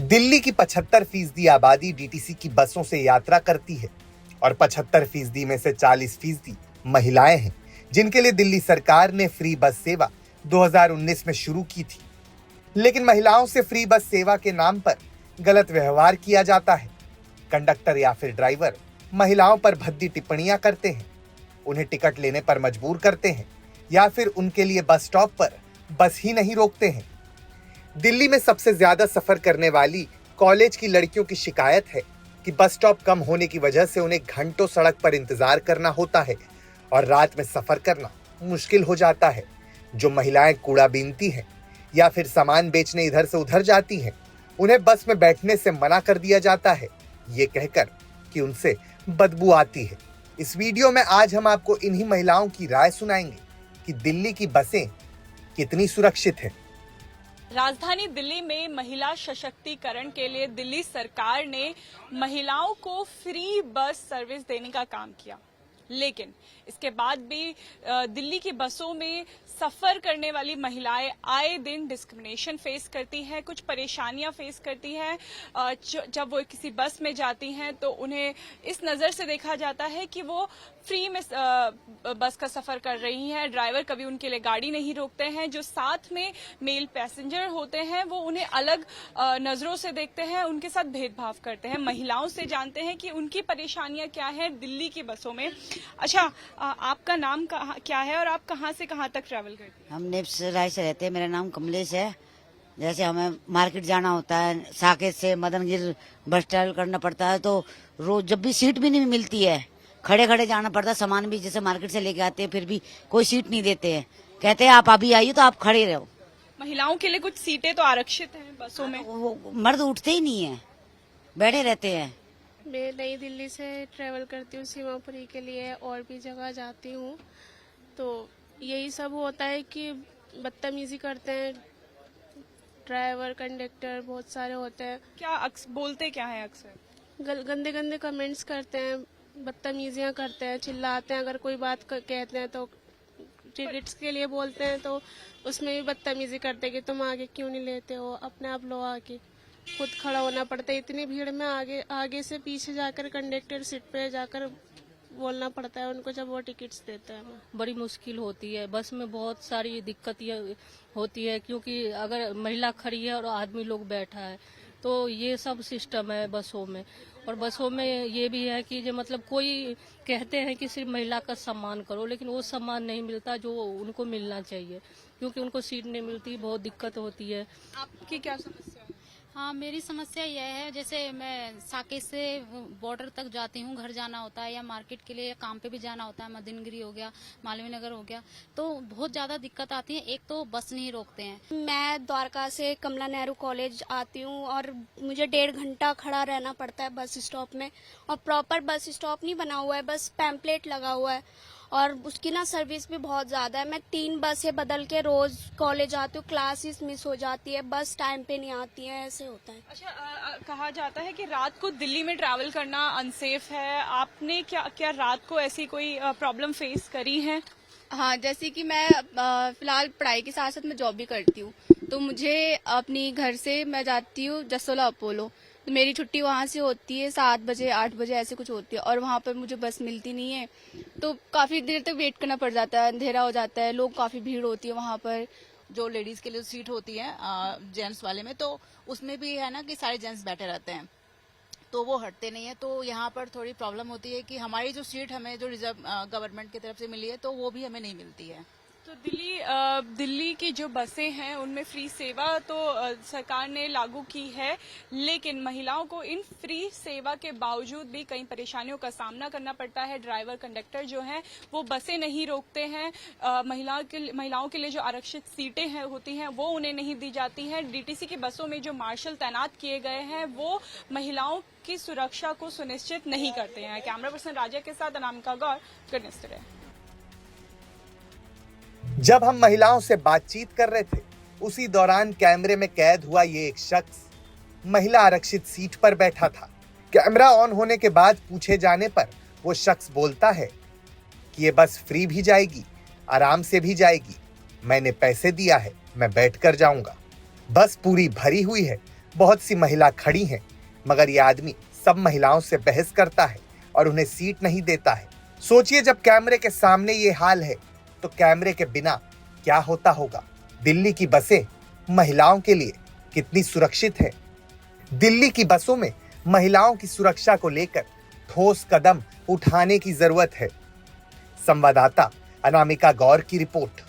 दिल्ली की 75% आबादी डीटीसी की बसों से यात्रा करती है और 75% में से 40% महिलाएं हैं, जिनके लिए दिल्ली सरकार ने फ्री बस सेवा 2019 में शुरू की थी। लेकिन महिलाओं से फ्री बस सेवा के नाम पर गलत व्यवहार किया जाता है। कंडक्टर या फिर ड्राइवर महिलाओं पर भद्दी टिप्पणियां करते हैं, उन्हें टिकट लेने पर मजबूर करते हैं या फिर उनके लिए बस स्टॉप पर बस ही नहीं रोकते हैं। दिल्ली में सबसे ज्यादा सफर करने वाली कॉलेज की लड़कियों की शिकायत है कि बस स्टॉप कम होने की वजह से उन्हें घंटों सड़क पर इंतजार करना होता है और रात में सफर करना मुश्किल हो जाता है। जो महिलाएं कूड़ा बीनती हैं या फिर सामान बेचने इधर से उधर जाती हैं, उन्हें बस में बैठने से मना कर दिया जाता है, ये कहकर कि उनसे बदबू आती है। इस वीडियो में आज हम आपको इन्हीं महिलाओं की राय सुनाएंगे कि दिल्ली की बसें कितनी सुरक्षित हैं। राजधानी दिल्ली में महिला सशक्तिकरण के लिए दिल्ली सरकार ने महिलाओं को फ्री बस सर्विस देने का काम किया, लेकिन इसके बाद भी दिल्ली की बसों में सफर करने वाली महिलाएं आए दिन डिस्क्रिमिनेशन फेस करती हैं, कुछ परेशानियां फेस करती हैं। जब वो किसी बस में जाती हैं तो उन्हें इस नज़र से देखा जाता है कि वो फ्री में बस का सफर कर रही हैं। ड्राइवर कभी उनके लिए गाड़ी नहीं रोकते हैं। जो साथ में मेल पैसेंजर होते हैं वो उन्हें अलग नजरों से देखते हैं, उनके साथ भेदभाव करते हैं। महिलाओं से जानते हैं कि उनकी परेशानियां क्या हैं दिल्ली की बसों में। अच्छा, आपका नाम क्या है और आप कहाँ से कहाँ तक ट्रैवल करते हैं? हम निप्स राय से रहते हैं। मेरा नाम कमलेश है। जैसे हमें मार्केट जाना होता है, साकेत से मदनगिर बस ट्रैवल करना पड़ता है, तो रोज जब भी सीट भी नहीं मिलती है, खड़े खड़े जाना पड़ता है। सामान भी जैसे मार्केट से लेके आते हैं, फिर भी कोई सीट नहीं देते हैं, कहते हैं आप अभी आइए तो आप खड़े रहो। महिलाओं के लिए कुछ सीटें तो आरक्षित हैं बसों में। वो मर्द उठते ही नहीं है, बैठे रहते हैं। मैं नई दिल्ली से ट्रैवल करती हूँ सीमापुरी के लिए, और भी जगह जाती हूँ, तो यही सब होता है कि बदतमीजी करते हैं ड्राइवर कंडक्टर, बहुत सारे होते हैं। क्या बोलते क्या है अक्सर? गंदे गंदे कमेंट्स करते हैं, बदतमीजियाँ करते हैं, चिल्लाते हैं। अगर कोई बात कहते हैं तो टिकट्स के लिए बोलते हैं तो उसमें भी बदतमीजी करते हैं कि तुम आगे क्यों नहीं लेते हो, अपने आप लो आगे। खुद खड़ा होना पड़ता है, इतनी भीड़ में आगे से पीछे जाकर कंडक्टर सीट पे जाकर बोलना पड़ता है उनको जब वो टिकट्स देते हैं। बड़ी मुश्किल होती है, बस में बहुत सारी दिक्कत होती है, क्योंकि अगर महिला खड़ी है और आदमी लोग बैठा है तो ये सब सिस्टम है बसों में। और बसों में ये भी है कि जो मतलब कोई कहते हैं कि सिर्फ महिला का सम्मान करो, लेकिन वो सम्मान नहीं मिलता जो उनको मिलना चाहिए, क्योंकि उनको सीट नहीं मिलती, बहुत दिक्कत होती है। आपकी क्या समस्या है? हाँ, मेरी समस्या यह है, जैसे मैं साकेत से बॉर्डर तक जाती हूँ, घर जाना होता है या मार्केट के लिए काम पे भी जाना होता है, मदनगिरी हो गया, मालवीय नगर हो गया, तो बहुत ज्यादा दिक्कत आती है। एक तो बस नहीं रोकते हैं। मैं द्वारका से कमला नेहरू कॉलेज आती हूँ और मुझे 1.5 घंटा खड़ा रहना पड़ता है बस स्टॉप में, और प्रॉपर बस स्टॉप नहीं बना हुआ है, बस पैम्पलेट लगा हुआ है, और उसकी ना सर्विस भी बहुत ज्यादा है। मैं 3 बसें बदल के रोज कॉलेज आती हूँ, क्लासेस मिस हो जाती है, बस टाइम पे नहीं आती है, ऐसे होता है। अच्छा, कहा जाता है कि रात को दिल्ली में ट्रैवल करना अनसेफ है। आपने क्या रात को ऐसी कोई प्रॉब्लम फेस करी है? हाँ, जैसे कि मैं फिलहाल पढ़ाई के साथ साथ मैं जॉब भी करती हूँ, तो मुझे अपनी घर से मैं जाती हूँ जसोला अपोलो, तो मेरी छुट्टी वहाँ से होती है 7 बजे 8 बजे ऐसे कुछ होती है, और वहाँ पर मुझे बस मिलती नहीं है, तो काफ़ी देर तक वेट करना पड़ जाता है, अंधेरा हो जाता है, लोग काफ़ी भीड़ होती है वहाँ पर। जो लेडीज के लिए सीट होती है जेंट्स वाले में, तो उसमें भी है ना कि सारे जेंट्स बैठे रहते हैं, तो वो हटते नहीं है। तो यहाँ पर थोड़ी प्रॉब्लम होती है कि हमारी जो सीट हमें जो रिजर्व गवर्नमेंट की तरफ से मिली है, तो वो भी हमें नहीं मिलती है। तो दिल्ली की जो बसें हैं उनमें फ्री सेवा तो सरकार ने लागू की है, लेकिन महिलाओं को इन फ्री सेवा के बावजूद भी कई परेशानियों का सामना करना पड़ता है। ड्राइवर कंडक्टर जो हैं वो बसें नहीं रोकते हैं। महिलाओं के लिए जो आरक्षित सीटें होती हैं वो उन्हें नहीं दी जाती हैं। डीटीसी की बसों में जो मार्शल तैनात किए गए हैं वो महिलाओं की सुरक्षा को सुनिश्चित नहीं करते हैं। कैमरा पर्सन राजा के साथ अनामिका गौर, गुड न्यूज़ टुडे। जब हम महिलाओं से बातचीत कर रहे थे, उसी दौरान कैमरे में कैद हुआ ये एक शख्स महिला आरक्षित सीट पर बैठा था। कैमरा ऑन होने के बाद पूछे जाने पर वो शख्स बोलता है कि ये बस फ्री भी जाएगी, आराम से भी जाएगी, मैंने पैसे दिया है, मैं बैठकर जाऊंगा। बस पूरी भरी हुई है, बहुत सी महिला खड़ी हैं, मगर ये आदमी सब महिलाओं से बहस करता है और उन्हें सीट नहीं देता है। सोचिए, जब कैमरे के सामने ये हाल है तो कैमरे के बिना क्या होता होगा। दिल्ली की बसें महिलाओं के लिए कितनी सुरक्षित है? दिल्ली की बसों में महिलाओं की सुरक्षा को लेकर ठोस कदम उठाने की जरूरत है। संवाददाता अनामिका गौर की रिपोर्ट।